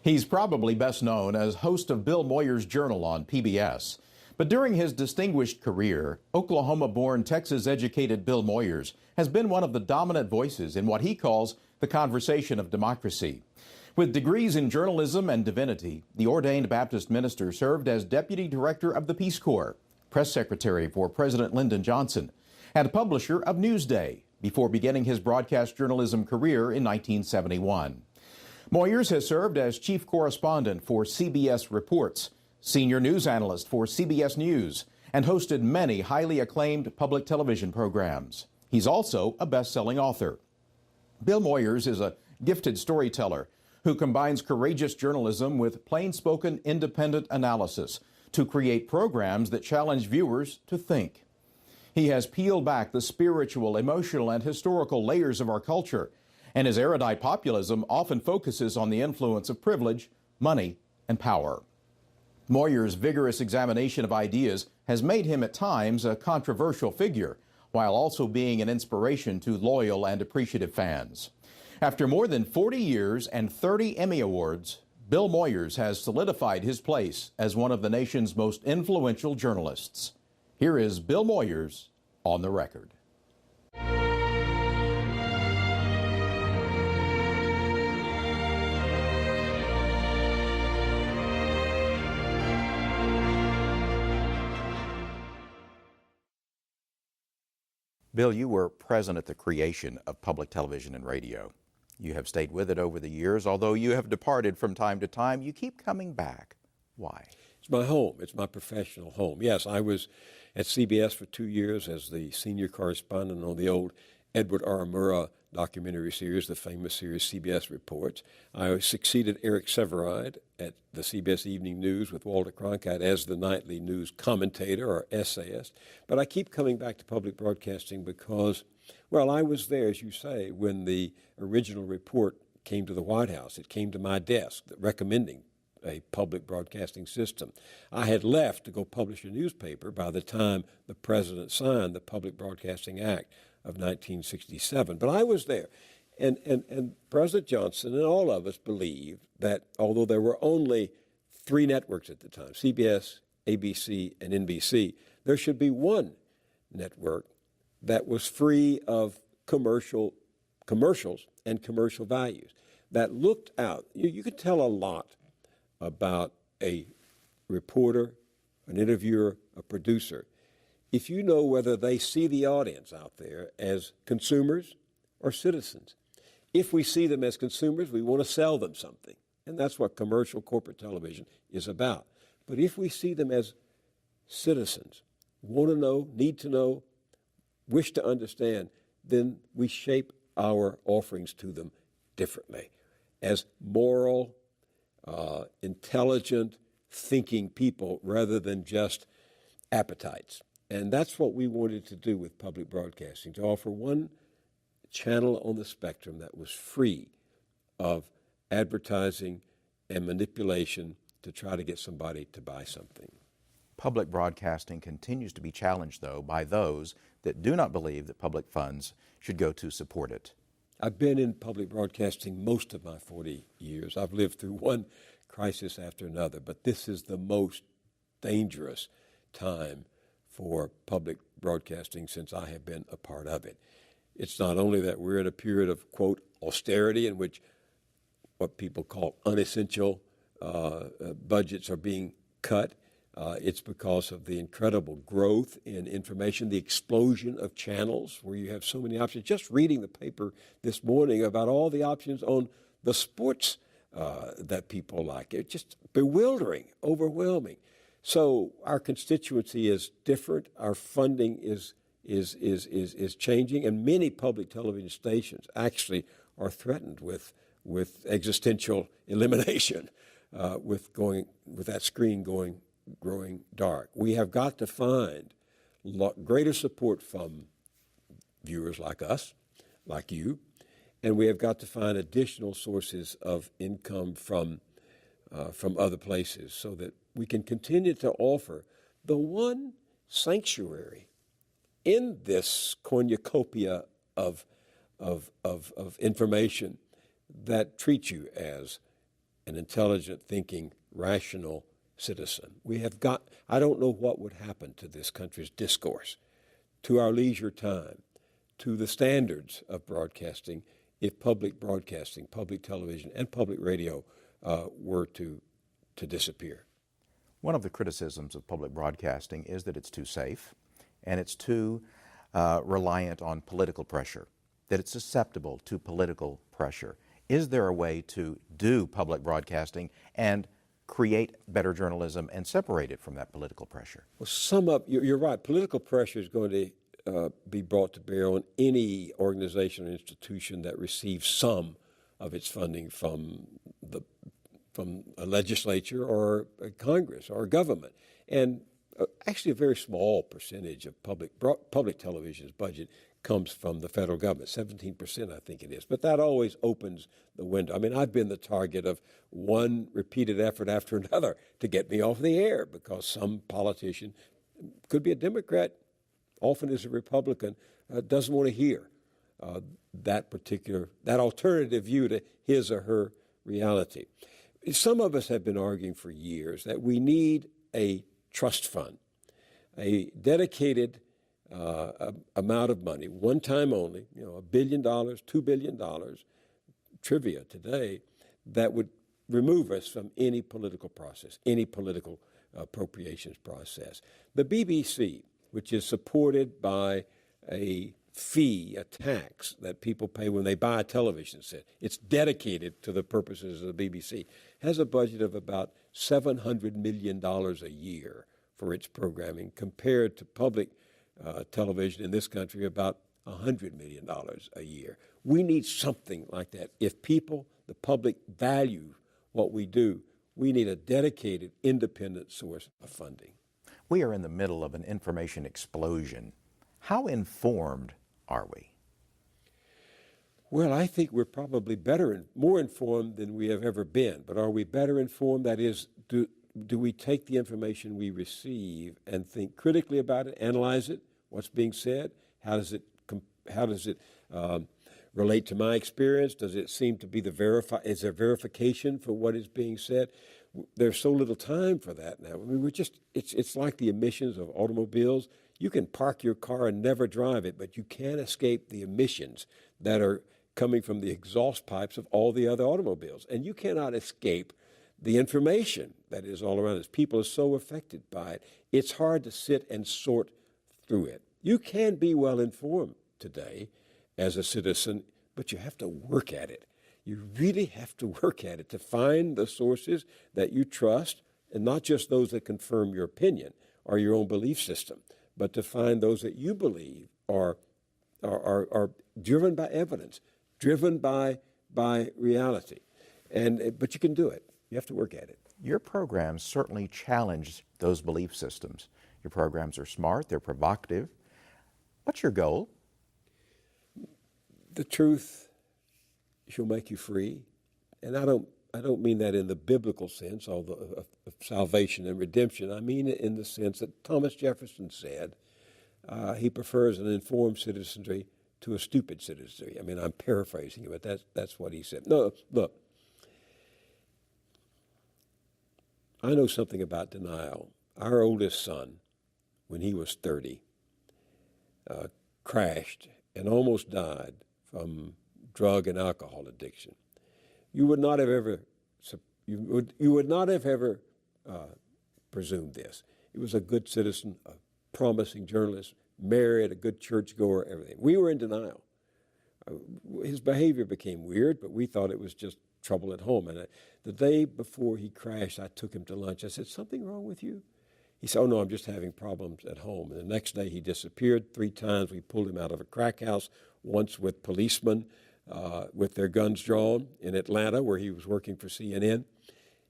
He's probably best known as host of Bill Moyers' Journal on PBS. But during his distinguished career, Oklahoma-born, Texas-educated Bill Moyers has been one of the dominant voices in what he calls the conversation of democracy. With degrees in journalism and divinity, the ordained Baptist minister served as Deputy Director of the Peace Corps, press secretary for President Lyndon Johnson, and publisher of Newsday before beginning his broadcast journalism career in 1971. Moyers has served as chief correspondent for CBS Reports, senior news analyst for CBS News, and hosted many highly acclaimed public television programs. He's also a best-selling author. Bill Moyers is a gifted storyteller who combines courageous journalism with plain-spoken independent analysis to create programs that challenge viewers to think. He has peeled back the spiritual, emotional, and historical layers of our culture, and his erudite populism often focuses on the influence of privilege, money, and power. Moyers' vigorous examination of ideas has made him at times a controversial figure, while also being an inspiration to loyal and appreciative fans. After more than 40 years and 30 Emmy Awards, Bill Moyers has solidified his place as one of the nation's most influential journalists. Here is Bill Moyers on the record. Bill, you were present at the creation of public television and radio. You have stayed with it over the years. Although you have departed from time to time, you keep coming back. Why? It's my home. It's my professional home. Yes, I was at CBS for 2 years as the senior correspondent on the old Edward R. Murrah documentary series, the famous series CBS Reports. I succeeded Eric Sevareid at the CBS Evening News with Walter Cronkite as the nightly news commentator or essayist. But I keep coming back to public broadcasting because, well, I was there, as you say, when the original report came to the White House. It came to my desk recommending a public broadcasting system. I had left to go publish a newspaper by the time the president signed the Public Broadcasting Act of 1967. But I was there. And President Johnson and all of us believed that although there were only 3 networks at the time, CBS, ABC, and NBC, there should be one network that was free of commercials and commercial values, that looked out. You could tell a lot about a reporter, an interviewer, a producer, if you know whether they see the audience out there as consumers or citizens. If we see them as consumers, we want to sell them something. And that's what commercial corporate television is about. But if we see them as citizens, want to know, need to know, wish to understand, then we shape our offerings to them differently as moral, intelligent, thinking people rather than just appetites. And that's what we wanted to do with public broadcasting, to offer one channel on the spectrum that was free of advertising and manipulation to try to get somebody to buy something. Public broadcasting continues to be challenged, though, by those that do not believe that public funds should go to support it. I've been in public broadcasting most of my 40 years. I've lived through one crisis after another, but this is the most dangerous time for public broadcasting since I have been a part of it. It's not only that we're in a period of, quote, austerity in which what people call unessential budgets are being cut. It's because of the incredible growth in information, the explosion of channels where you have so many options. Just reading the paper this morning about all the options on the sports that people like. It's just bewildering, overwhelming. So our constituency is different. Our funding is changing, and many public television stations actually are threatened with existential elimination, with that screen growing dark. We have got to find greater support from viewers like us, like you, and we have got to find additional sources of income from other places so that we can continue to offer the one sanctuary in this cornucopia of information that treats you as an intelligent, thinking, rational citizen. I don't know what would happen to this country's discourse, to our leisure time, to the standards of broadcasting if public broadcasting, public television, and public radio were to disappear. One of the criticisms of public broadcasting is that it's too safe and it's too reliant on political pressure, that it's susceptible to political pressure. Is there a way to do public broadcasting and create better journalism and separate it from that political pressure? Well, you're right. Political pressure is going to be brought to bear on any organization or institution that receives some of its funding from a legislature or a Congress or a government. And actually a very small percentage of public television's budget comes from the federal government, 17% I think it is. But that always opens the window. I mean, I've been the target of one repeated effort after another to get me off the air because some politician, could be a Democrat, often is a Republican, doesn't want to hear that alternative view to his or her reality. Some of us have been arguing for years that we need a trust fund, a dedicated amount of money, one time only, $1 billion, $2 billion, trivia today, that would remove us from any political process, any political appropriations process. The BBC, which is supported by a fee, a tax that people pay when they buy a television set, it's dedicated to the purposes of the BBC, has a budget of about $700 million a year for its programming, compared to public television in this country about $100 million a year. We need something like that. If people, the public, value what we do, we need a dedicated, independent source of funding. We are in the middle of an information explosion. How informed are we? Well, I think we're probably more informed than we have ever been. But are we better informed? That is, do we take the information we receive and think critically about it, analyze it, what's being said? How does it relate to my experience? Does it seem to be is there verification for what is being said? There's so little time for that now. I mean, it's like the emissions of automobiles. You can park your car and never drive it, but you can't escape the emissions that are coming from the exhaust pipes of all the other automobiles. And you cannot escape the information that is all around us. People are so affected by it. It's hard to sit and sort through it. You can be well informed today as a citizen, but you have to work at it. You really have to work at it to find the sources that you trust, and not just those that confirm your opinion or your own belief system, but to find those that you believe are driven by evidence, driven by reality. But you can do it. You have to work at it. Your programs certainly challenge those belief systems. Your programs are smart, they're provocative. What's your goal? The truth shall make you free. And I don't mean that in the biblical sense, although of salvation and redemption. I mean it in the sense that Thomas Jefferson said he prefers an informed citizenry to a stupid citizenry. I mean, I'm paraphrasing it, but that's what he said. No, look, I know something about denial. Our oldest son, when he was 30, crashed and almost died from drug and alcohol addiction. You would not have ever presumed this. He was a good citizen, a promising journalist, married, a good churchgoer, everything. We were in denial. His behavior became weird, but we thought it was just trouble at home. And the day before he crashed, I took him to lunch. I said, "Something wrong with you?" He said, "Oh, no, I'm just having problems at home." And the next day he disappeared 3 times. We pulled him out of a crack house, once with policemen with their guns drawn in Atlanta, where he was working for CNN.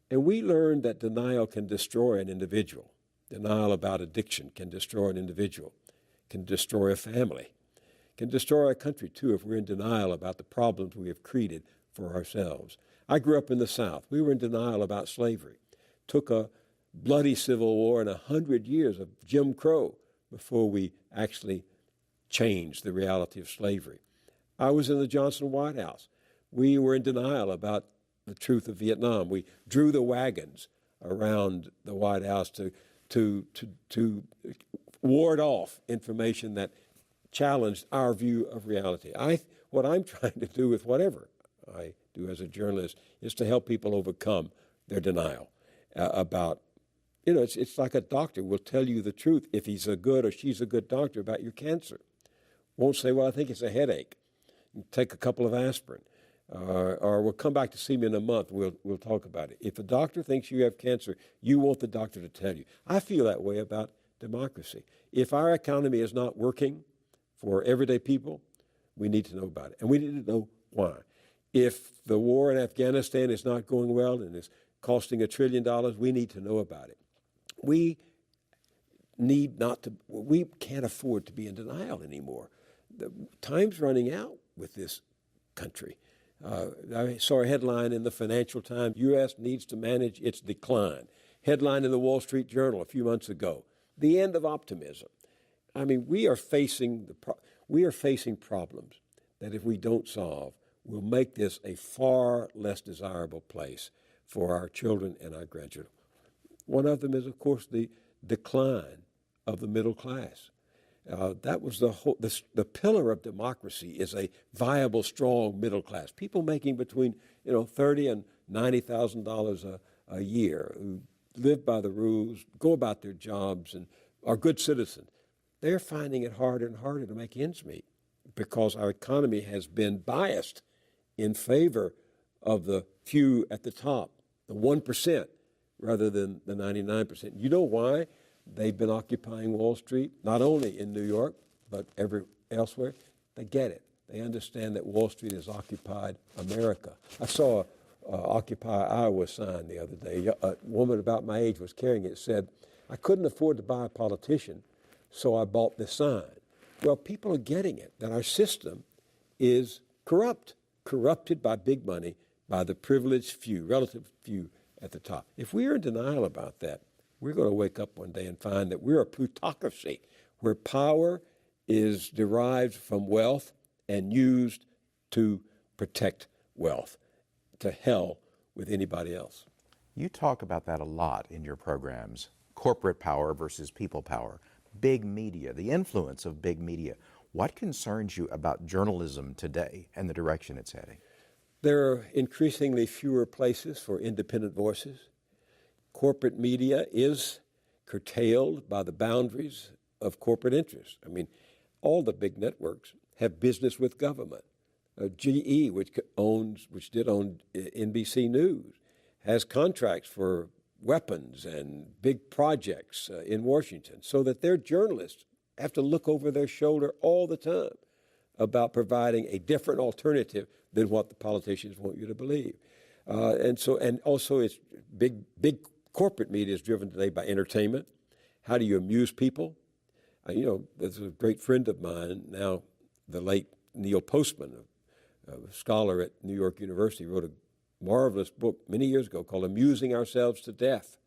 And we learned that denial can destroy an individual. Denial about addiction can destroy an individual, can destroy a family, can destroy a country, too, if we're in denial about the problems we have created for ourselves. I grew up in the South. We were in denial about slavery. Took a bloody civil war and 100 years of Jim Crow before we actually changed the reality of slavery. I was in the Johnson White House. We were in denial about the truth of Vietnam. We drew the wagons around the White House to ward off information that challenged our view of reality. What I'm trying to do with whatever I do as a journalist is to help people overcome their denial about, it's like a doctor will tell you the truth if he's a good or she's a good doctor about your cancer. Won't say, well, I think it's a headache. Take a couple of aspirin. Or we'll come back to see me in a month. We'll talk about it. If a doctor thinks you have cancer, you want the doctor to tell you. I feel that way about democracy. If our economy is not working for everyday people, we need to know about it. And we need to know why. If the war in Afghanistan is not going well and is costing $1 trillion, we need to know about it. We can't afford to be in denial anymore. The time's running out with this country. I saw a headline in the Financial Times, U.S. needs to manage its decline. Headline in the Wall Street Journal a few months ago, the end of optimism. I mean, we are facing problems that if we don't solve, will make this a far less desirable place for our children and our grandchildren. One of them is, of course, the decline of the middle class. That was the pillar of democracy is a viable, strong middle class. People making between $30,000 and $90,000 a year who live by the rules, go about their jobs, and are good citizens. They're finding it harder and harder to make ends meet because our economy has been biased in favor of the few at the top, the 1%, rather than the 99%. You know why they've been occupying Wall Street, not only in New York, but elsewhere? They get it. They understand that Wall Street has occupied America. I saw Occupy Iowa sign the other day. A woman about my age was carrying it. It said, I couldn't afford to buy a politician, so I bought this sign. Well, people are getting it, that our system is corrupted by big money, by the privileged few, relative few at the top. If we are in denial about that, we're going to wake up one day and find that we're a plutocracy where power is derived from wealth and used to protect wealth. To hell with anybody else. You talk about that a lot in your programs, corporate power versus people power, big media, the influence of big media. What concerns you about journalism today and the direction it's heading? There are increasingly fewer places for independent voices. Corporate media is curtailed by the boundaries of corporate interests. I mean, all the big networks have business with government. GE, which did own NBC News, has contracts for weapons and big projects in Washington, so that their journalists have to look over their shoulder all the time about providing a different alternative than what the politicians want you to believe. And also, it's big corporate media is driven today by entertainment. How do you amuse people? There's a great friend of mine now, the late Neil Postman, a scholar at New York University, wrote a marvelous book many years ago called Amusing Ourselves to Death,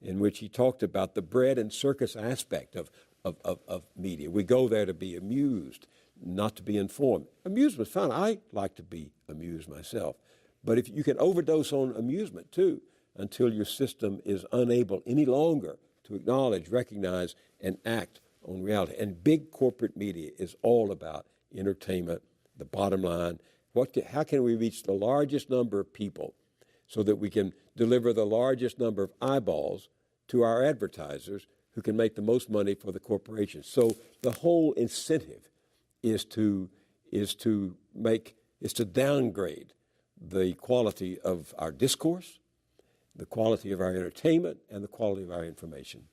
in which he talked about the bread and circus aspect of media. We go there to be amused, not to be informed. Amusement's fun. I like to be amused myself. But if you can overdose on amusement, too, until your system is unable any longer to acknowledge, recognize, and act on reality. And big corporate media is all about entertainment, the bottom line. How can we reach the largest number of people so that we can deliver the largest number of eyeballs to our advertisers who can make the most money for the corporations? So the whole incentive is to downgrade the quality of our discourse, the quality of our entertainment, and the quality of our information.